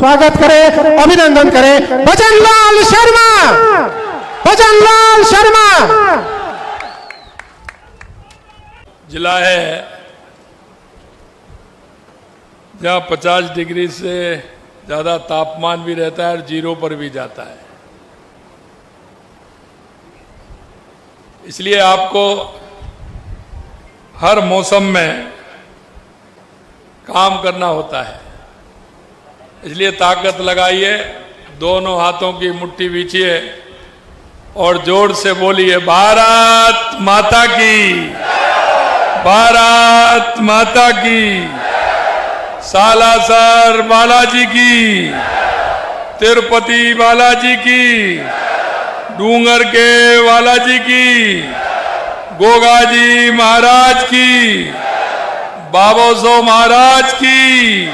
स्वागत करें, अभिनंदन करें भजनलाल शर्मा, भजनलाल शर्मा। जिला है जहाँ 50 डिग्री से ज़्यादा तापमान भी रहता है और 0 पर भी जाता है। इसलिए आपको हर मौसम में काम करना होता है। इसलिए ताकत लगाइए, दोनों हाथों की मुट्ठी बीचिए और जोर से बोलिए भारत माता की, भारत माता की, सालासर बालाजी की, तिरुपति बालाजी की, डूंगर के बालाजी की, गोगाजी महाराज की, बाबोसो महाराज की,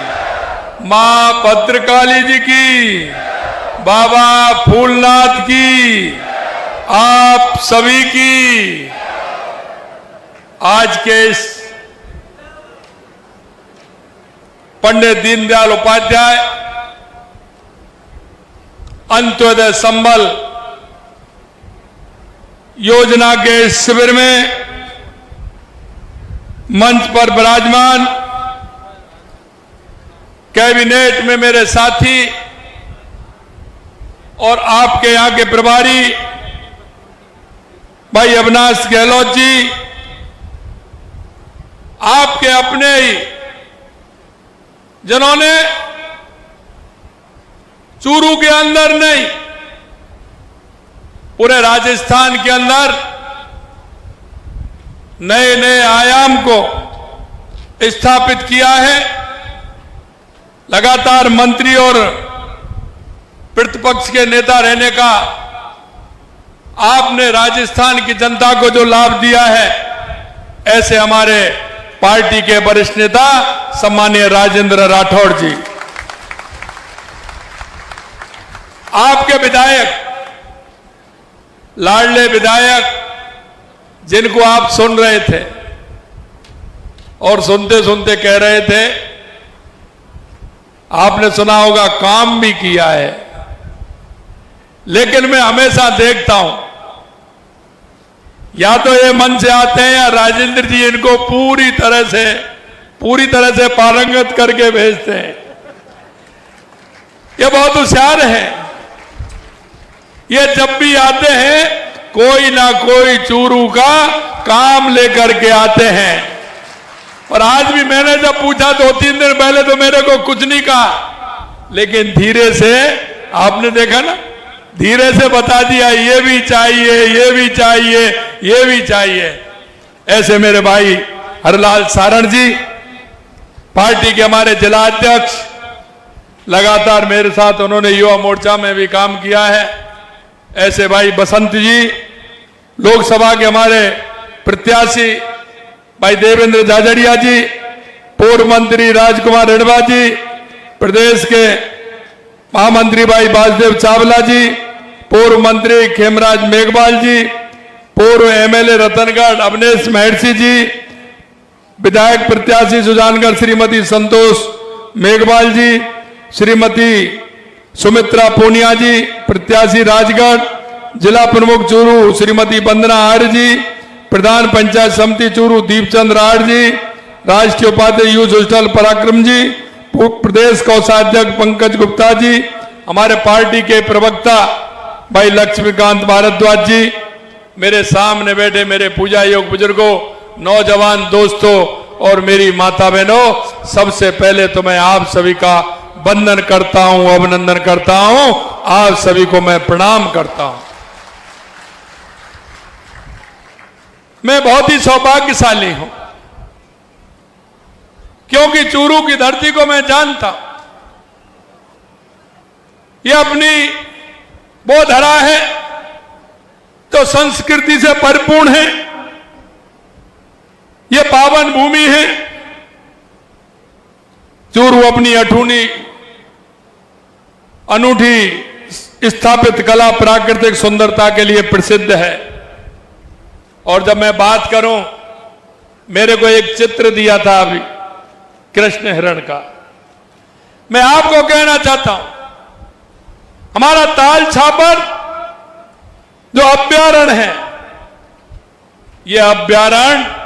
मां भद्रकाली जी की, बाबा फूलनाथ की, आप सभी की आज के इस पंडित दीनदयाल उपाध्याय अंत्योदय संबल योजना के शिविर में मंच पर विराजमान कैबिनेट में मेरे साथी और आपके यहां के प्रभारी भाई अविनाश गहलोत जी, आपके अपने ही जिन्होंने चूरू के अंदर नहीं, पूरे राजस्थान के अंदर नए नए आयाम को स्थापित किया है। लगातार मंत्री और प्रतिपक्ष के नेता रहने का आपने राजस्थान की जनता को जो लाभ दिया है, ऐसे हमारे पार्टी के वरिष्ठ नेता सम्मानीय राजेंद्र राठौड़ जी, आपके विधायक, लाडले विधायक जिनको आप सुन रहे थे और सुनते सुनते कह रहे थे, आपने सुना होगा काम भी किया है। लेकिन मैं हमेशा देखता हूं, या तो ये मन से आते हैं या राजेंद्र जी इनको पूरी तरह से पारंगत करके भेजते हैं। ये बहुत होशियार है। ये जब भी आते हैं कोई ना कोई चूरू का काम लेकर के आते हैं। और आज भी मैंने जब पूछा 2-3 दिन पहले तो मेरे को कुछ नहीं कहा, लेकिन धीरे से आपने देखा ना, धीरे से बता दिया ये भी चाहिए, ये भी चाहिए, ये भी चाहिए। ऐसे मेरे भाई हरलाल सारण जी, पार्टी के हमारे जिला अध्यक्ष, लगातार मेरे साथ उन्होंने युवा मोर्चा में भी काम किया है। ऐसे भाई बसंत जी, लोकसभा के हमारे प्रत्याशी भाई देवेंद्र झाझड़िया जी, पूर्व मंत्री राजकुमार रेणवा जी, प्रदेश के महामंत्री भाई वासुदेव चावला जी, पूर्व मंत्री खेमराज मेघवाल जी, पूर्व एमएलए रतनगढ़ अवनेश महर्षि जी, विधायक प्रत्याशी सुजानगढ़ श्रीमती संतोष मेघवाल जी, श्रीमती सुमित्रा पूनिया जी, प्रत्याशी राजगढ़, जिला प्रमुख चूरू श्रीमती वंदना आर्य जी, प्रधान पंचायत समिति चूरू दीपचंद्र आर्य जी, राष्ट्रीय उपाध्यक्ष यूथ हॉस्टल पराक्रम जी, प्रदेश कोषाध्यक्ष पंकज गुप्ता जी, हमारे पार्टी के प्रवक्ता भाई लक्ष्मीकांत भारद्वाज जी, मेरे सामने बैठे मेरे पूजा योग बुजुर्गों, नौजवान दोस्तों और मेरी माता बहनों, सबसे पहले तो मैं आप सभी का वंदन करता हूं, अभिनंदन करता हूं, आप सभी को मैं प्रणाम करता हूं। मैं बहुत ही सौभाग्यशाली हूं क्योंकि चूरू की धरती को मैं जानता, ये अपनी वो धरा है तो संस्कृति से परिपूर्ण है, ये पावन भूमि है। चूरू अपनी अठूनी अनूठी स्थापित कला प्राकृतिक सुंदरता के लिए प्रसिद्ध है। और जब मैं बात करूं, मेरे को एक चित्र दिया था अभी कृष्ण हिरण का, मैं आपको कहना चाहता हूं, हमारा ताल छापर जो अभ्यारण्य है, यह अभ्यारण्य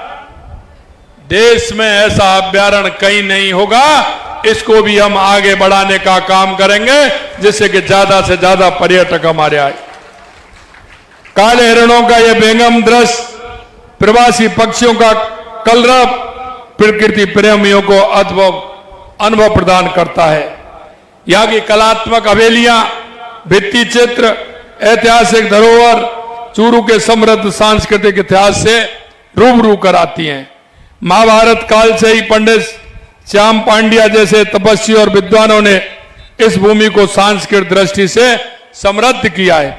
देश में ऐसा अभ्यारण्य कहीं नहीं होगा। इसको भी हम आगे बढ़ाने का काम करेंगे, जिससे कि ज्यादा से ज्यादा पर्यटक हमारे आए। काले हिरणों का यह बेगम दृश्य प्रवासी पक्षियों का कलरव प्रकृति प्रेमियों को अनुभव प्रदान करता है। यहाँ की कलात्मक हवेलियां, भित्ति चित्र, ऐतिहासिक धरोहर चूरू के समृद्ध सांस्कृतिक इतिहास से रूबरू कराती हैं। महाभारत काल से ही पंडित श्याम पांड्या जैसे तपस्वी और विद्वानों ने इस भूमि को सांस्कृतिक दृष्टि से समृद्ध किया है।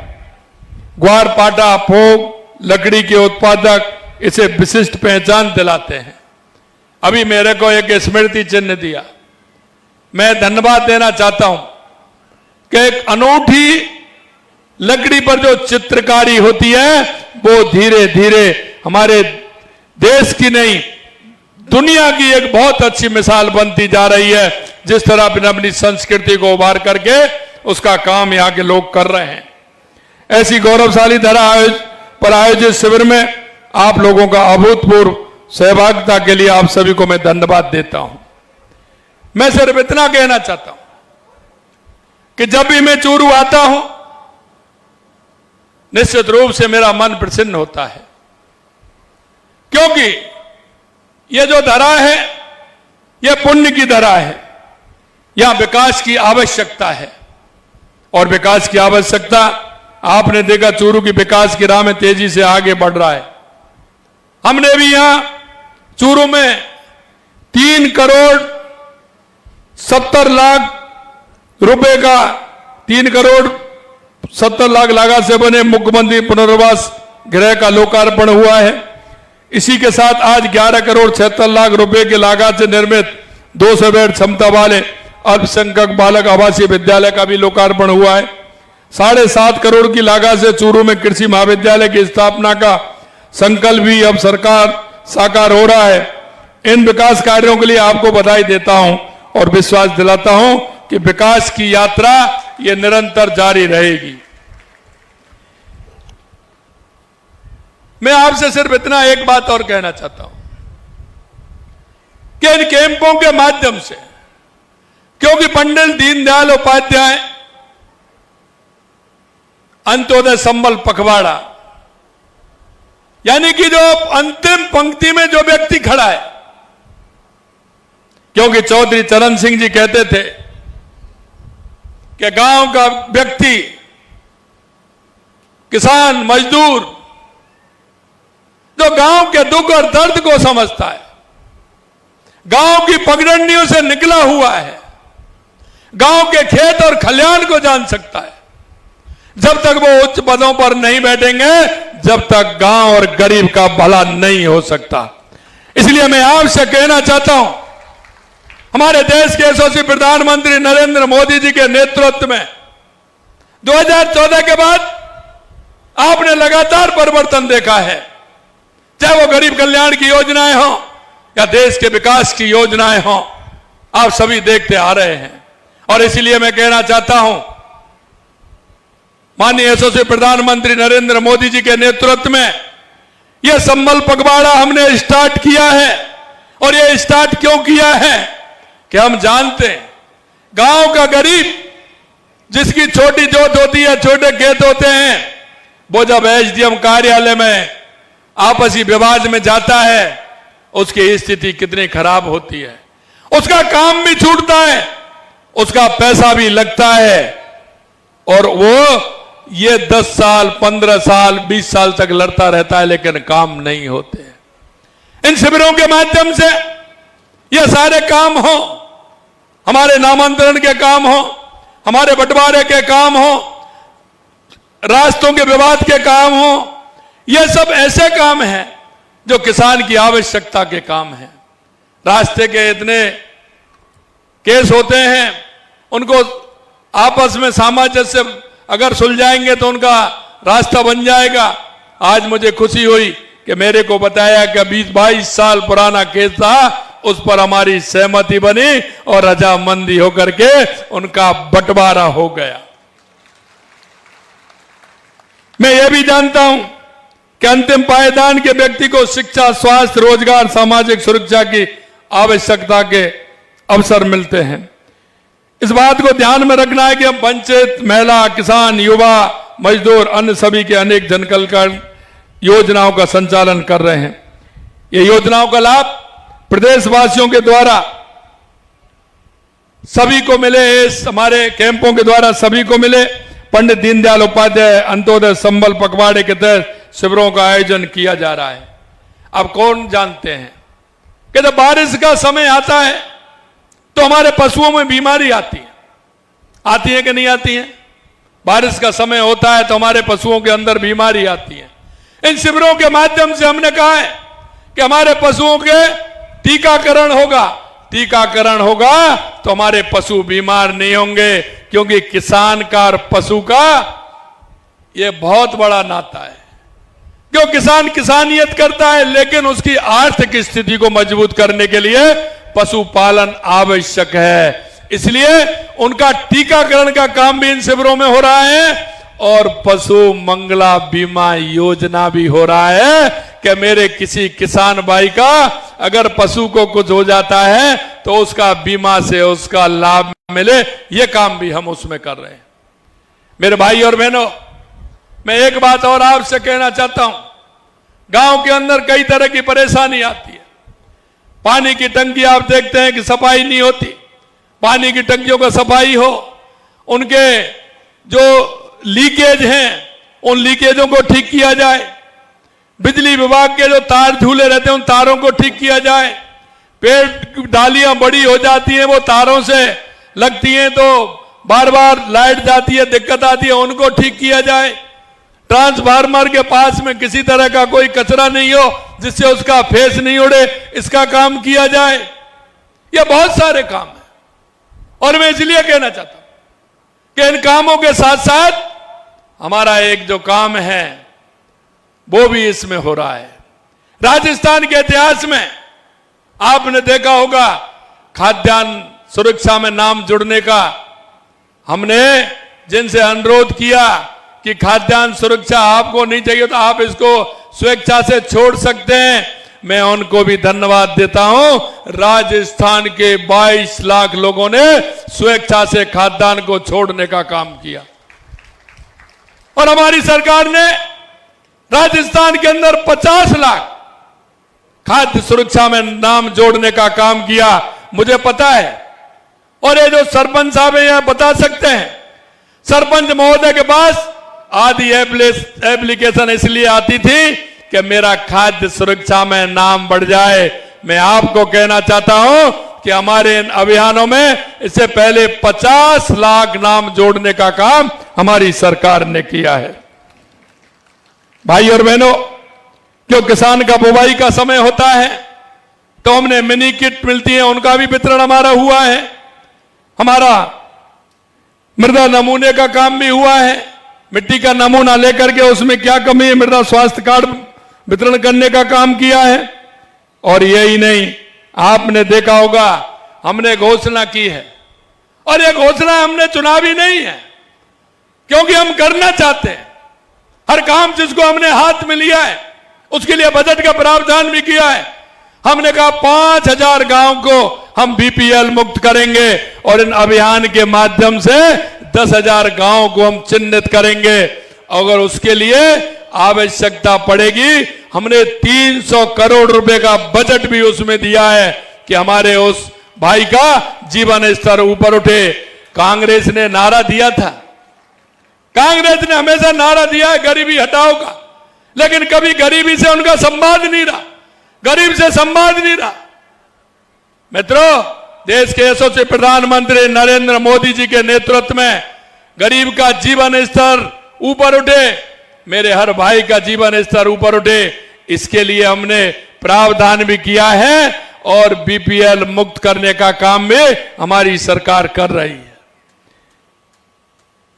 ग्वार, पाटा, फोग, लकड़ी के उत्पादक इसे विशिष्ट पहचान दिलाते हैं। अभी मेरे को एक स्मृति चिन्ह दिया, मैं धन्यवाद देना चाहता हूं कि एक अनूठी लकड़ी पर जो चित्रकारी होती है वो धीरे धीरे हमारे देश की नहीं दुनिया की एक बहुत अच्छी मिसाल बनती जा रही है। जिस तरह अपनी संस्कृति को उभार करके उसका काम यहाँ के लोग कर रहे हैं। ऐसी गौरवशाली धरा पर आयोजित शिविर में आप लोगों का अभूतपूर्व सहभागिता के लिए आप सभी को मैं धन्यवाद देता हूं। मैं सिर्फ इतना कहना चाहता हूं कि जब भी मैं चूरू आता हूं, निश्चित रूप से मेरा मन प्रसन्न होता है, क्योंकि यह जो धरा है यह पुण्य की धरा है। यहां विकास की आवश्यकता है और विकास की आवश्यकता आपने देखा, चूरू की विकास की राह में तेजी से आगे बढ़ रहा है। हमने भी यहां चूरू में 3 करोड़ 70 लाख रुपए का 3 करोड़ 70 लाख लागत से बने मुख्यमंत्री पुनर्वास गृह का लोकार्पण हुआ है। इसी के साथ आज 11 करोड़ 76 लाख रुपए की लागत से निर्मित 200 बेड क्षमता वाले अल्पसंख्यक बालक आवासीय विद्यालय का भी लोकार्पण हुआ है। 7.5 करोड़ की लागत से चूरू में कृषि महाविद्यालय की स्थापना का संकल्प भी अब सरकार साकार हो रहा है। इन विकास कार्यों के लिए आपको बधाई देता हूं और विश्वास दिलाता हूं कि विकास की यात्रा ये निरंतर जारी रहेगी। मैं आपसे सिर्फ इतना एक बात और कहना चाहता हूं कि इन कैंपों के माध्यम से, क्योंकि पंडित दीनदयाल उपाध्याय अंत्योदय संबल पखवाड़ा, यानी कि जो अंतिम पंक्ति में जो व्यक्ति खड़ा है, क्योंकि चौधरी चरण सिंह जी कहते थे कि गांव का व्यक्ति, किसान, मजदूर जो गांव के दुख और दर्द को समझता है, गांव की पगडंडियों से निकला हुआ है, गांव के खेत और खलिहान को जान सकता है, जब तक वो उच्च पदों पर नहीं बैठेंगे, जब तक गांव और गरीब का भला नहीं हो सकता। इसलिए मैं आपसे कहना चाहता हूं, हमारे देश के यशस्वी प्रधानमंत्री नरेंद्र मोदी जी के नेतृत्व में 2014 के बाद आपने लगातार परिवर्तन देखा है, चाहे वो गरीब कल्याण की योजनाएं हो या देश के विकास की योजनाएं हो, आप सभी देखते आ रहे हैं। और इसलिए मैं कहना चाहता हूं, माननीय यशस्वी प्रधानमंत्री नरेंद्र मोदी जी के नेतृत्व में यह संबल पखवाड़ा हमने स्टार्ट किया है। और यह स्टार्ट क्यों किया है कि हम जानते हैं गांव का गरीब जिसकी छोटी जोत होती है, छोटे खेत होते हैं, वो जब एसडीएम कार्यालय में आपसी विवाद में जाता है, उसकी स्थिति कितनी खराब होती है, उसका काम भी छूटता है, उसका पैसा भी लगता है, और वो ये 10 साल 15 साल 20 साल तक लड़ता रहता है, लेकिन काम नहीं होते। इन शिविरों के माध्यम से ये सारे काम हो, हमारे नामांतरण के काम हो, हमारे बंटवारे के काम हो, रास्तों के विवाद के काम हो, ये सब ऐसे काम हैं जो किसान की आवश्यकता के काम हैं। रास्ते के इतने केस होते हैं, उनको आपस में सामंजस्य अगर सुलझाएंगे तो उनका रास्ता बन जाएगा। आज मुझे खुशी हुई कि मेरे को बताया कि 20-22 साल पुराना केस था, उस पर हमारी सहमति बनी और रजामंदी होकर के उनका बंटवारा हो गया। मैं यह भी जानता हूं कि अंतिम पायदान के व्यक्ति को शिक्षा, स्वास्थ्य, रोजगार, सामाजिक सुरक्षा की आवश्यकता के अवसर मिलते हैं। इस बात को ध्यान में रखना है कि हम वंचित, महिला, किसान, युवा, मजदूर, अन्य सभी के अनेक जनकल्याण योजनाओं का संचालन कर रहे हैं। ये योजनाओं का लाभ प्रदेशवासियों के द्वारा सभी को मिले, इस हमारे कैंपों के द्वारा सभी को मिले। पंडित दीनदयाल उपाध्याय अंत्योदय संबल पखवाड़े के तहत शिविरों का आयोजन किया जा रहा है। अब कौन जानते हैं कि जब बारिश का समय आता है तो हमारे पशुओं में बीमारी आती है कि नहीं आती है? बारिश का समय होता है तो हमारे पशुओं के अंदर बीमारी आती है। इन शिविरों के माध्यम से हमने कहा है कि हमारे पशुओं के टीकाकरण होगा तो हमारे पशु बीमार नहीं होंगे, क्योंकि किसान का और पशु का यह बहुत बड़ा नाता है। क्यों किसान किसानियत करता है, लेकिन उसकी आर्थिक स्थिति को मजबूत करने के लिए पशुपालन आवश्यक है। इसलिए उनका टीकाकरण का काम भी इन शिविरों में हो रहा है और पशु मंगला बीमा योजना भी हो रहा है कि मेरे किसी किसान भाई का अगर पशु को कुछ हो जाता है तो उसका बीमा से उसका लाभ मिले। यह काम भी हम उसमें कर रहे हैं। मेरे भाई और बहनों, मैं एक बात और आपसे कहना चाहता हूं। गांव के अंदर कई तरह की परेशानी आती है। पानी की टंकी आप देखते हैं कि सफाई नहीं होती। पानी की टंकियों का सफाई हो, उनके जो लीकेज हैं उन लीकेजों को ठीक किया जाए। बिजली विभाग के जो तार झूले रहते हैं उन तारों को ठीक किया जाए। पेड़ डालियां बड़ी हो जाती हैं, वो तारों से लगती हैं तो बार बार लाइट जाती है, दिक्कत आती है, उनको ठीक किया जाए। ट्रांसफार्मर के पास में किसी तरह का कोई कचरा नहीं हो जिससे उसका फेस नहीं उड़े, इसका काम किया जाए। ये बहुत सारे काम हैं और मैं इसलिए कहना चाहता हूं कि इन कामों के साथ साथ हमारा एक जो काम है वो भी इसमें हो रहा है। राजस्थान के इतिहास में आपने देखा होगा खाद्यान्न सुरक्षा में नाम जुड़ने का। हमने जिनसे अनुरोध किया कि खाद्यान्न सुरक्षा आपको नहीं चाहिए तो आप इसको स्वेच्छा से छोड़ सकते हैं, मैं उनको भी धन्यवाद देता हूं। राजस्थान के 22 लाख लोगों ने स्वेच्छा से खाद्यान्न को छोड़ने का काम किया और हमारी सरकार ने राजस्थान के अंदर 50 लाख खाद्य सुरक्षा में नाम जोड़ने का काम किया। मुझे पता है और ये जो सरपंच साहब यहां बता सकते हैं, सरपंच महोदय के पास आदि एप्लीकेशन इसलिए आती थी कि मेरा खाद्य सुरक्षा में नाम बढ़ जाए। मैं आपको कहना चाहता हूं कि हमारे इन अभियानों में इससे पहले 50 लाख नाम जोड़ने का काम हमारी सरकार ने किया है। भाई और बहनों, क्यों किसान का बुवाई का समय होता है तो हमने मिनी किट मिलती है, उनका भी वितरण हमारा हुआ है। हमारा मृदा नमूने का काम भी हुआ है। मिट्टी का नमूना लेकर के उसमें क्या कमी है, मृदा स्वास्थ्य कार्ड वितरण करने का काम किया है। और यही नहीं, आपने देखा होगा हमने घोषणा की है और यह घोषणा हमने चुनावी नहीं है, क्योंकि हम करना चाहते हैं। हर काम जिसको हमने हाथ में लिया है उसके लिए बजट का प्रावधान भी किया है। हमने कहा 5000 गांव को हम बीपीएल मुक्त करेंगे और इन अभियान के माध्यम से 10,000 गांव को हम चिन्हित करेंगे। अगर उसके लिए आवश्यकता पड़ेगी, हमने 300 करोड़ रुपए का बजट भी उसमें दिया है कि हमारे उस भाई का जीवन स्तर ऊपर उठे। कांग्रेस ने नारा दिया था, कांग्रेस ने हमेशा नारा दिया है गरीबी हटाओ का, लेकिन कभी गरीबी से उनका संवाद नहीं रहा, गरीब से संवाद नहीं रहा। मित्रों, देश के यशस्वी प्रधानमंत्री नरेंद्र मोदी जी के नेतृत्व में गरीब का जीवन स्तर ऊपर उठे, मेरे हर भाई का जीवन स्तर ऊपर उठे, इसके लिए हमने प्रावधान भी किया है और बीपीएल मुक्त करने का काम भी हमारी सरकार कर रही है।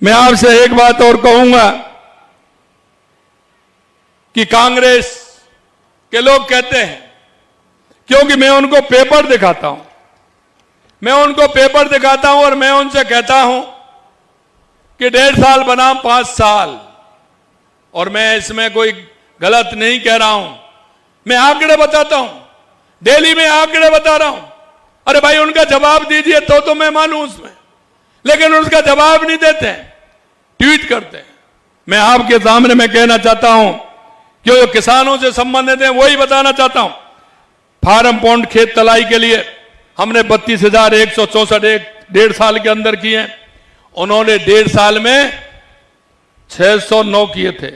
मैं आपसे एक बात और कहूंगा कि कांग्रेस के लोग कहते हैं क्योंकि मैं उनको पेपर दिखाता हूं, मैं उनको पेपर दिखाता हूं और मैं उनसे कहता हूं कि 1.5 साल बनाम 5 साल, और मैं इसमें कोई गलत नहीं कह रहा हूं, मैं आंकड़े बताता हूं, दिल्ली में आंकड़े बता रहा हूं। अरे भाई उनका जवाब दीजिए तो मैं मानूं उसमें, लेकिन उसका जवाब नहीं देते हैं, ट्वीट करते हैं। मैं आपके सामने मैं कहना चाहता हूं कि जो किसानों से संबंधित है वही बताना चाहता हूं। फार्म पॉन्ड खेत तलाई के लिए हमने 32,164 1.5 साल के अंदर किए, उन्होंने 1.5 साल में 609 किए थे,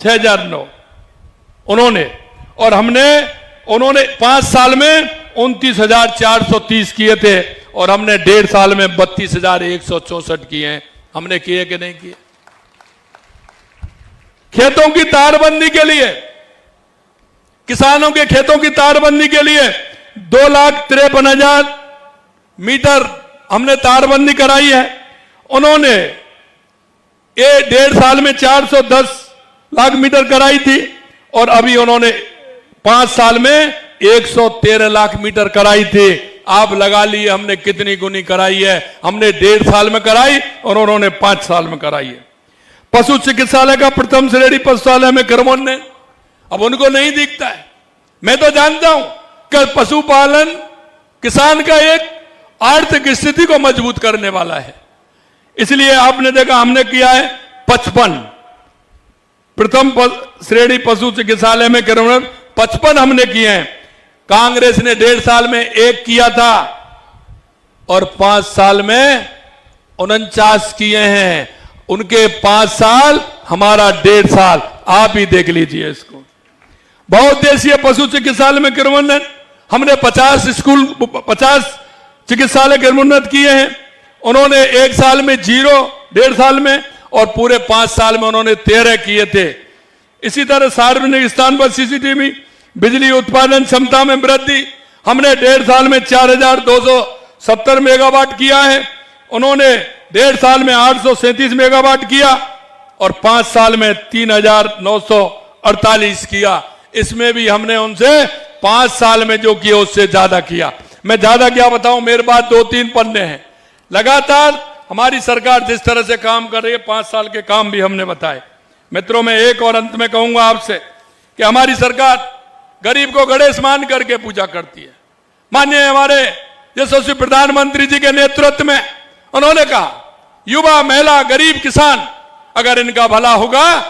6,009 उन्होंने, और उन्होंने 5 साल में 29,430 किए थे, और हमने 1.5 साल में 32,164 किए हैं। हमने किए कि नहीं किए? खेतों की तारबंदी के लिए, किसानों के खेतों की तारबंदी के लिए 2,53,000 मीटर हमने तारबंदी कराई है। उन्होंने 1.5 साल में 410 लाख मीटर कराई थी, और अभी उन्होंने 5 साल में 113 लाख मीटर कराई थी। आप लगा लिए हमने कितनी गुनी कराई है। हमने 1.5 साल में कराई और उन्होंने 5 साल में कराई है। पशु चिकित्सालय का प्रथम श्रेणी पशुशाला में क्रमोन्नयन, अब उनको नहीं दिखता है। मैं तो जानता हूं कि पशुपालन किसान का एक आर्थिक स्थिति को मजबूत करने वाला है, इसलिए आपने देखा हमने किया है 55 प्रथम श्रेणी पशु चिकित्सालय में क्रमोन्नयन 55 हमने किए हैं। कांग्रेस ने 1.5 साल में 1 किया था और 5 साल में 49 किए हैं। उनके 5 साल, हमारा 1.5 साल। आप ही देख लीजिए इसको। बहुउद्देशीय पशु चिकित्सालय में क्रमोन्नयन हमने 50 चिकित्सालय क्रमोन्नत किए हैं। उन्होंने 1 साल में 0, 1.5 साल में, और पूरे 5 साल में उन्होंने 13 किए थे। इसी तरह सार्वजनिक स्थान पर सीसीटीवी, बिजली उत्पादन क्षमता में वृद्धि हमने 1.5 साल में 4,270 मेगावाट किया है। उन्होंने 1.5 साल में 837 मेगावाट किया और 5 साल में 3,948 किया। इसमें भी हमने उनसे 5 साल में जो किया उससे ज्यादा किया। मैं ज्यादा क्या बताऊं, मेरे पास 2-3 पन्ने हैं। लगातार हमारी सरकार जिस तरह से काम कर रही है, 5 साल के काम भी हमने बताए। मित्रों, मैं एक और अंत में कहूंगा आपसे कि हमारी सरकार गरीब को गणेश मान करके पूजा करती है। माननीय हमारे यशस्वी प्रधानमंत्री जी के नेतृत्व में उन्होंने कहा, युवा, महिला, गरीब, किसान, अगर इनका भला होगा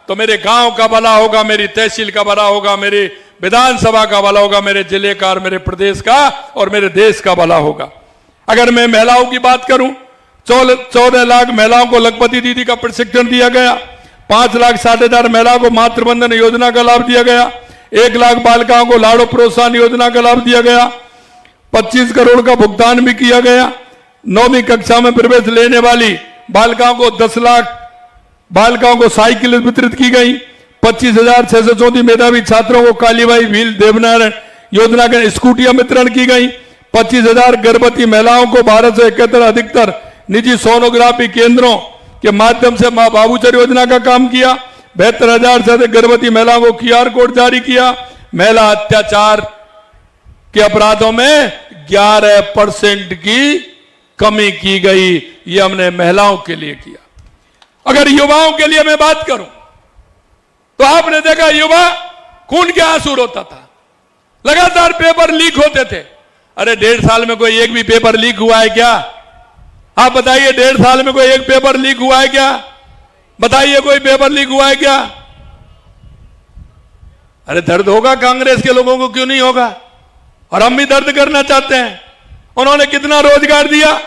तो मेरे गांव का भला होगा, मेरी तहसील का भला होगा, मेरी विधानसभा का भला होगा, मेरे जिले का और मेरे प्रदेश का और मेरे देश का भला होगा। अगर मैं महिलाओं की बात करूं, 14 लाख महिलाओं को लखपति दीदी का प्रशिक्षण दिया गया। 5,60,000 महिलाओं को मातृबंधन योजना का लाभ दिया गया। 1 लाख बालिकाओं को लाड़ो प्रोत्साहन योजना का लाभ दिया गया। 25 करोड़ का भुगतान भी किया गया। 9वीं कक्षा में प्रवेश लेने वाली बालिकाओं को 10 लाख बालिकाओं को साइकिल वितरित की गई। 25,634 मेधावी छात्रों को कालीबाई भील देवनारायण योजना के स्कूटियां वितरण की गई। 25,000 गर्भवती महिलाओं को 1271 अधिकतर निजी सोनोग्राफी केंद्रों के माध्यम से मां बाबूचर योजना का काम किया। 72,000 से अधिक गर्भवती महिलाओं को QR कोड जारी किया। महिला अत्याचार के अपराधों में 11% की कमी की गई। ये हमने महिलाओं के लिए किया। अगर युवाओं के लिए मैं बात करूं तो आपने देखा युवा खून के आंसू रोता था। लगातार पेपर लीक होते थे। अरे 1.5 साल में कोई एक भी पेपर लीक हुआ है क्या? आप बताइए, 1.5 साल में कोई एक पेपर लीक हुआ है क्या? बताइए, कोई पेपर लीक हुआ है क्या? अरे दर्द होगा कांग्रेस के लोगों को, क्यों नहीं होगा? और हम भी दर्द करना चाहते हैं। उन्होंने कितना रोजगार दिया?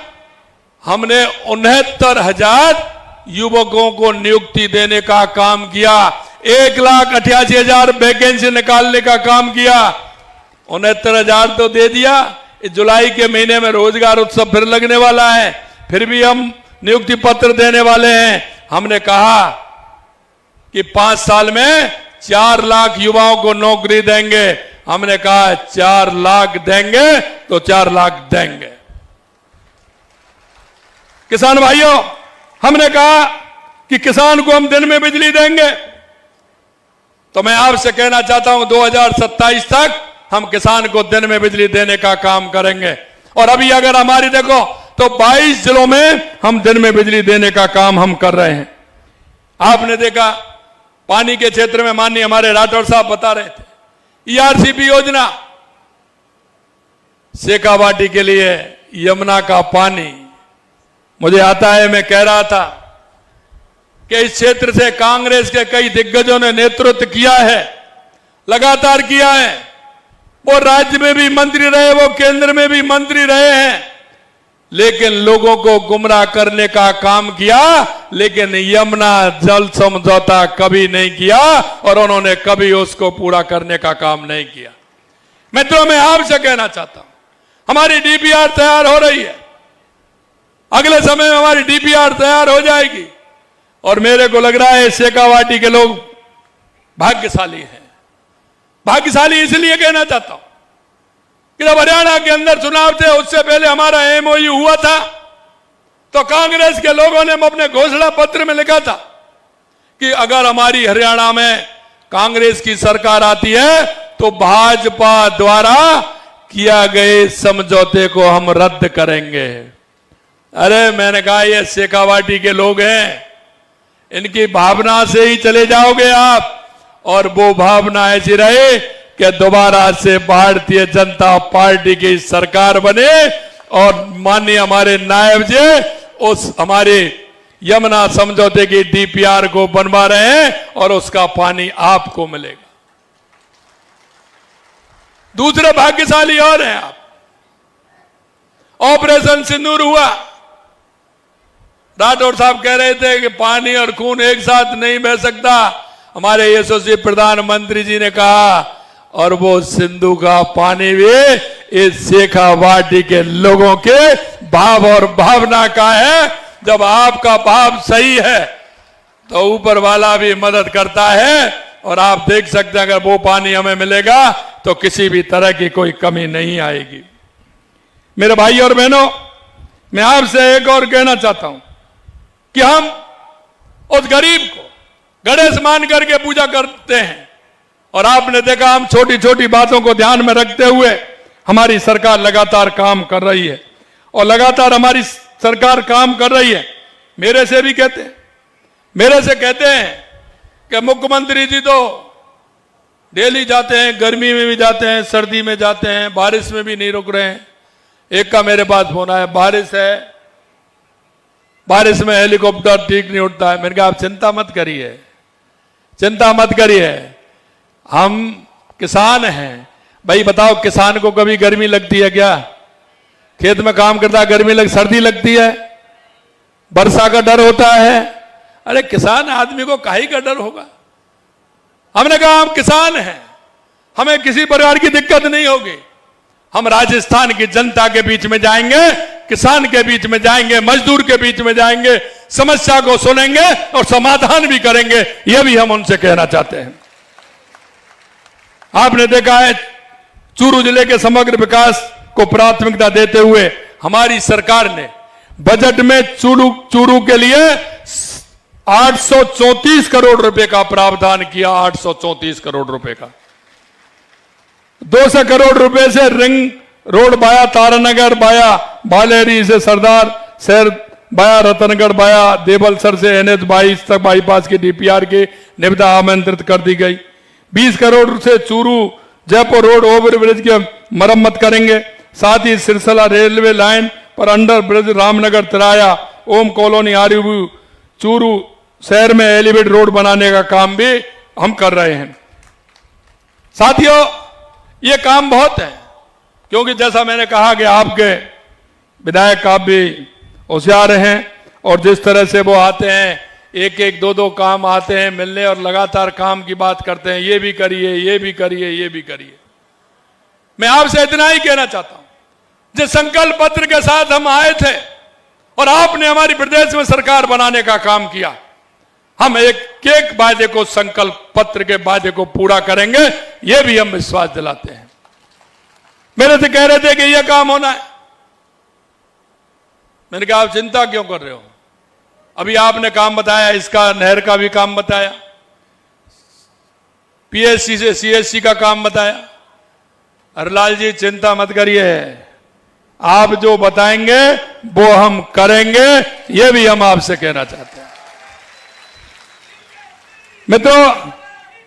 हमने 69,000 युवकों को नियुक्ति देने का काम किया। 1,88,000 वैकेंसी निकालने का काम किया। 69,000 तो दे दिया। इस जुलाई के महीने में रोजगार उत्सव फिर लगने वाला है, फिर भी हम नियुक्ति पत्र देने वाले हैं। हमने कहा कि 5 साल में 4 लाख युवाओं को नौकरी देंगे। हमने कहा 4 लाख देंगे तो 4 लाख देंगे। किसान भाइयों, हमने कहा कि किसान को हम दिन में बिजली देंगे। तो मैं आपसे कहना चाहता हूं 2027 तक हम किसान को दिन में बिजली देने का काम करेंगे। और अभी अगर हमारी देखो तो 22 जिलों में हम दिन में बिजली देने का काम हम कर रहे हैं। आपने देखा पानी के क्षेत्र में माननीय हमारे राठौर साहब बता रहे थे, ईआरसीपी योजना, शेखावाटी के लिए यमुना का पानी मुझे आता है। मैं कह रहा था कि इस क्षेत्र से कांग्रेस के कई दिग्गजों ने नेतृत्व किया है, लगातार किया है। वो राज्य में भी मंत्री रहे, वो केंद्र में भी मंत्री रहे हैं, लेकिन लोगों को गुमराह करने का काम किया, लेकिन यमुना जल समझौता कभी नहीं किया और उन्होंने कभी उसको पूरा करने का काम नहीं किया। मित्रों, मैं आपसे कहना चाहता हूं, हमारी डीपीआर तैयार हो रही है, अगले समय में हमारी डीपीआर तैयार हो जाएगी। और मेरे को लग रहा है शेखावाटी के लोग भाग्यशाली हैं। भाग्यशाली इसलिए कहना चाहता हूं कि जब हरियाणा के अंदर चुनाव थे, उससे पहले हमारा एमओयू हुआ था, तो कांग्रेस के लोगों ने अपने घोषणा पत्र में लिखा था कि अगर हमारी हरियाणा में कांग्रेस की सरकार आती है तो भाजपा द्वारा किया गए समझौते को हम रद्द करेंगे। अरे मैंने कहा ये शेखावाटी के लोग हैं, इनकी भावना से ही चले जाओगे आप, और वो भावना ऐसी रहे कि दोबारा से भारतीय जनता पार्टी की सरकार बने और माननीय हमारे नायब जी उस हमारे यमुना समझौते की डीपीआर को बनवा रहे हैं और उसका पानी आपको मिलेगा। दूसरे भाग्यशाली और हैं आप। ऑपरेशन सिंदूर हुआ, राठौर साहब कह रहे थे कि पानी और खून एक साथ नहीं बह सकता, हमारे यशस्वी प्रधानमंत्री जी ने कहा, और वो सिंधु का पानी भी इस शेखावाटी के लोगों के भाव और भावना का है। जब आपका भाव सही है तो ऊपर वाला भी मदद करता है, और आप देख सकते हैं अगर वो पानी हमें मिलेगा तो किसी भी तरह की कोई कमी नहीं आएगी। मेरे भाई और बहनों, मैं आपसे एक और कहना चाहता हूं कि हम उस गरीब को गणेश मान करके पूजा करते हैं, और आपने देखा हम छोटी छोटी बातों को ध्यान में रखते हुए हमारी सरकार लगातार काम कर रही है, और लगातार हमारी सरकार काम कर रही है। मेरे से कहते हैं कि मुख्यमंत्री जी तो दिल्ली जाते हैं, गर्मी में भी जाते हैं, सर्दी में जाते हैं, बारिश में भी नहीं रुक रहे हैं। एक का मेरे पास फोन आया, बारिश है, बारिश में हेलीकॉप्टर ठीक नहीं उड़ता है। मैंने कहा आप चिंता मत करिए, चिंता मत करिए, हम किसान हैं। भाई बताओ, किसान को कभी गर्मी लगती है क्या? खेत में काम करता है, गर्मी सर्दी लगती है, वर्षा का डर होता है? अरे किसान आदमी को काहे का डर होगा? हमने कहा हम किसान हैं, हमें किसी प्रकार की दिक्कत नहीं होगी। हम राजस्थान की जनता के बीच में जाएंगे, किसान के बीच में जाएंगे, मजदूर के बीच में जाएंगे, समस्या को सुनेंगे और समाधान भी करेंगे। यह भी हम उनसे कहना चाहते हैं। आपने देखा है चूरू जिले के समग्र विकास को प्राथमिकता देते हुए हमारी सरकार ने बजट में चूरू के लिए 834 करोड़ रुपए का प्रावधान किया। 834 करोड़ रुपए का, 200 करोड़ रुपए से रिंग रोड बाया तारानगर, बाया बालेरी से सरदार शहर, बाया रतनगढ़, बाया देवलसर से NH-22 तक बाईपास की डीपीआर की निविदा आमंत्रित कर दी गई। 20 करोड़ से Churu Jaipur road over bridge की मरम्मत करेंगे। साथ ही सिरसला रेलवे लाइन पर अंडर ब्रिज, रामनगर तिराया, ओम कॉलोनी, आर्यभू, चूरू शहर में एलिवेट रोड बनाने का काम भी हम कर रहे हैं। साथियों, ये काम बहुत है, क्योंकि जैसा मैंने कहा कि आपके विधायक आप भी होशियार हैं, और जिस तरह से वो आते हैं, एक एक दो दो काम आते हैं मिलने और लगातार काम की बात करते हैं, ये भी करिए, ये भी करिए, ये भी करिए। मैं आपसे इतना ही कहना चाहता हूं, जिस संकल्प पत्र के साथ हम आए थे और आपने हमारी प्रदेश में सरकार बनाने का काम किया, हम एक एक वादे को, संकल्प पत्र के वादे को पूरा करेंगे, यह भी हम विश्वास दिलाते हैं। मेरे से कह रहे थे कि यह काम होना है। मैंने कहा आप चिंता क्यों कर रहे हो? अभी आपने काम बताया, इसका नहर का भी काम बताया, PSC से CSC का काम बताया, हरलाल जी चिंता मत करिए, आप जो बताएंगे वो हम करेंगे, ये भी हम आपसे कहना चाहते हैं। मित्रों,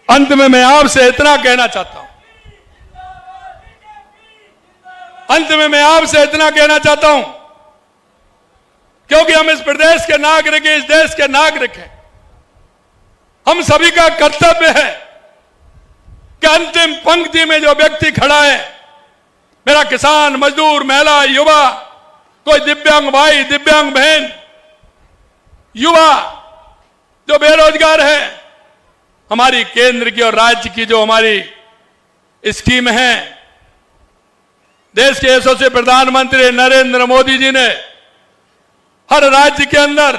अंत में मैं आपसे इतना कहना चाहता हूं, अंत में मैं आपसे इतना कहना चाहता हूं, क्योंकि हम इस प्रदेश के नागरिक हैं, इस देश के नागरिक हैं, हम सभी का कर्तव्य है कि अंतिम पंक्ति में जो व्यक्ति खड़ा है, मेरा किसान, मजदूर, महिला, युवा, कोई दिव्यांग भाई, दिव्यांग बहन, युवा जो बेरोजगार है, हमारी केंद्र की और राज्य की जो हमारी स्कीम है, देश के यशस्वी प्रधानमंत्री नरेंद्र मोदी जी ने हर राज्य के अंदर,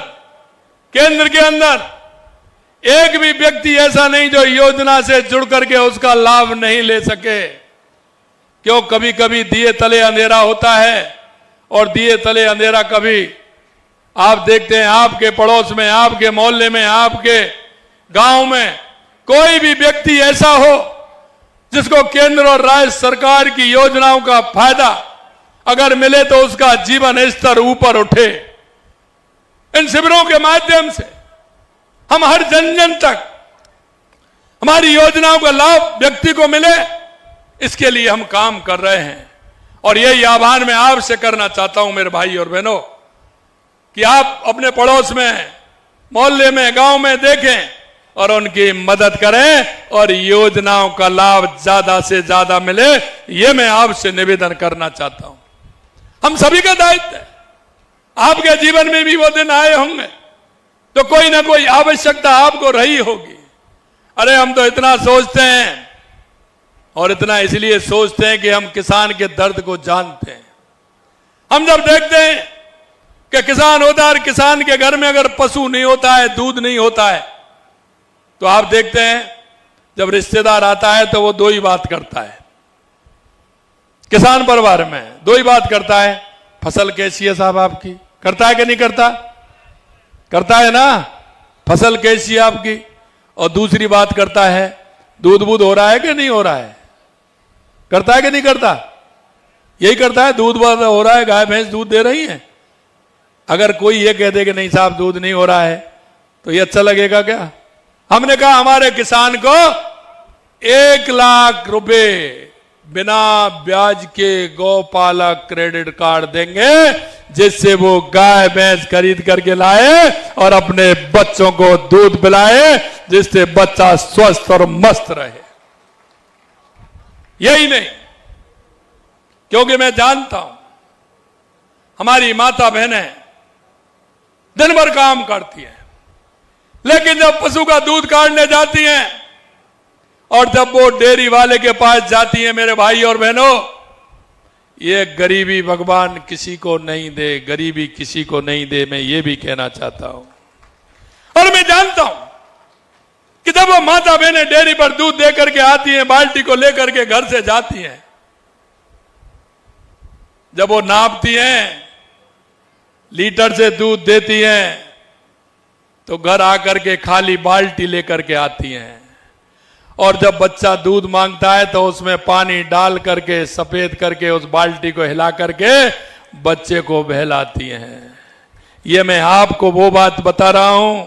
केंद्र के अंदर एक भी व्यक्ति ऐसा नहीं जो योजना से जुड़ करके उसका लाभ नहीं ले सके। क्यों, कभी कभी दिए तले अंधेरा होता है, और दिए तले अंधेरा कभी आप देखते हैं आपके पड़ोस में, आपके मोहल्ले में, आपके गांव में कोई भी व्यक्ति ऐसा हो जिसको केंद्र और राज्य सरकार की योजनाओं का फायदा अगर मिले तो उसका जीवन स्तर ऊपर उठे। इन शिविरों के माध्यम से हम हर जन जन तक हमारी योजनाओं का लाभ व्यक्ति को मिले, इसके लिए हम काम कर रहे हैं। और यही आह्वान मैं आपसे करना चाहता हूं मेरे भाई और बहनों, कि आप अपने पड़ोस में, मोहल्ले में, गांव में देखें और उनकी मदद करें और योजनाओं का लाभ ज्यादा से ज्यादा मिले, यह मैं आपसे निवेदन करना चाहता हूं। हम सभी का दायित्व है। आपके जीवन में भी वो दिन आए होंगे तो कोई ना कोई आवश्यकता आपको रही होगी। अरे हम तो इतना सोचते हैं, और इतना इसलिए सोचते हैं कि हम किसान के दर्द को जानते हैं। हम जब देखते हैं कि किसान होता है और किसान के घर में अगर पशु नहीं होता है, दूध नहीं होता है, तो आप देखते हैं जब रिश्तेदार आता है तो वो दो ही बात करता है। किसान परिवार में दो ही बात करता है, फसल कैसी है साहब आपकी? करता है कि नहीं करता? करता है ना, फसल कैसी है आपकी? और दूसरी बात करता है, दूध बूध हो रहा है कि नहीं हो रहा है? करता है कि नहीं करता? यही करता है, दूध हो रहा है, गाय भैंस दूध दे रही है। अगर कोई ये कह दे कि नहीं साहब दूध नहीं हो रहा है, तो ये अच्छा लगेगा क्या? हमने कहा हमारे किसान को 1 लाख रुपए बिना ब्याज के गौपालक क्रेडिट कार्ड देंगे, जिससे वो गाय भैंस खरीद करके लाए और अपने बच्चों को दूध पिलाए, जिससे बच्चा स्वस्थ और मस्त रहे। यही नहीं, क्योंकि मैं जानता हूं हमारी माता बहनें दिन भर काम करती हैं, लेकिन जब पशु का दूध काटने जाती हैं और जब वो डेयरी वाले के पास जाती हैं, मेरे भाई और बहनों, ये गरीबी भगवान किसी को नहीं दे, गरीबी किसी को नहीं दे, मैं ये भी कहना चाहता हूं। और मैं जानता हूं कि जब वो माता बहनें डेयरी पर दूध दे करके आती हैं, बाल्टी को लेकर के घर से जाती हैं, जब वो नापती हैं, लीटर से दूध देती हैं, तो घर आकर के खाली बाल्टी लेकर के आती हैं। और जब बच्चा दूध मांगता है तो उसमें पानी डाल करके, सफेद करके, उस बाल्टी को हिला करके बच्चे को बहलाती हैं। ये मैं आपको वो बात बता रहा हूं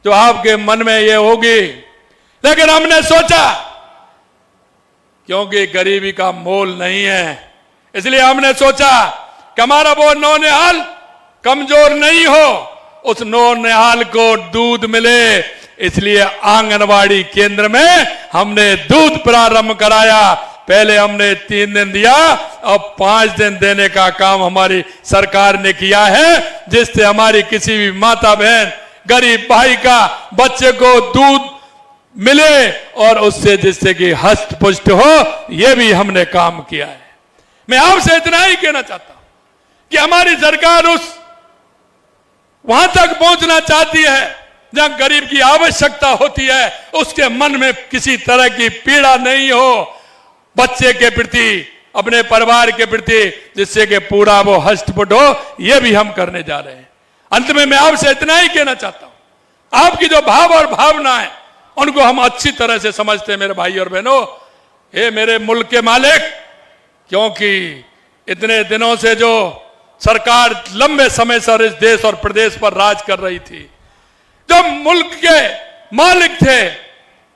जो आपके मन में ये होगी, लेकिन हमने सोचा क्योंकि गरीबी का मोल नहीं है, इसलिए हमने सोचा कि हमारा वो नौनिहाल कमजोर नहीं हो, उस नौनिहाल को दूध मिले, इसलिए आंगनवाड़ी केंद्र में हमने दूध प्रारंभ कराया। पहले हमने 3 दिन दिया, अब 5 दिन देने का काम हमारी सरकार ने किया है, जिससे हमारी किसी भी माता बहन, गरीब भाई का बच्चे को दूध मिले और उससे जिससे कि हष्ट पुष्ट हो, यह भी हमने काम किया है। मैं आपसे इतना ही कहना चाहता हूं कि हमारी सरकार उस वहां तक पहुंचना चाहती है जहां गरीब की आवश्यकता होती है, उसके मन में किसी तरह की पीड़ा नहीं हो बच्चे के प्रति, अपने परिवार के प्रति, जिससे कि पूरा वो हष्टपुष्ट हो। यह भी हम करने जा रहे हैं। अंत में मैं आपसे इतना ही कहना चाहता हूं, आपकी जो भाव और भावना है उनको हम अच्छी तरह से समझते हैं मेरे भाई और बहनों। हे मेरे मुल्क के मालिक, क्योंकि इतने दिनों से जो सरकार लंबे समय से इस देश और प्रदेश पर राज कर रही थी, जो मुल्क के मालिक थे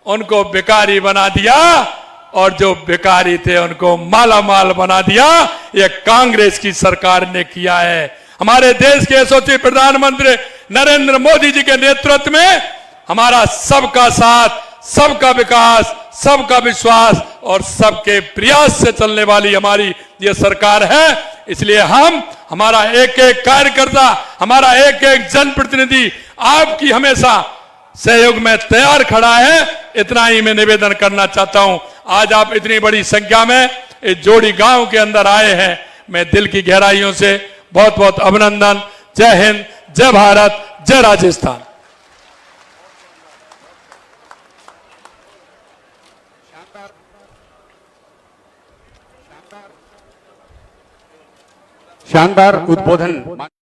उनको भिखारी बना दिया और जो भिखारी थे उनको माला माल बना दिया। ये कांग्रेस की सरकार ने किया है। हमारे देश के यशस्वी प्रधानमंत्री नरेंद्र मोदी जी के नेतृत्व में हमारा सबका साथ, सबका विकास, सबका विश्वास और सबके प्रयास से चलने वाली हमारी ये सरकार है। इसलिए हमारा एक एक कार्यकर्ता, हमारा एक एक जनप्रतिनिधि आपकी हमेशा सहयोग में तैयार खड़ा है। इतना ही मैं निवेदन करना चाहता हूं। आज आप इतनी बड़ी संख्या में इस जोड़ी गांव के अंदर आए हैं, मैं दिल की गहराइयों से बहुत बहुत अभिनंदन। जय हिंद, जय भारत, जय राजस्थान। शानदार उद्बोधन।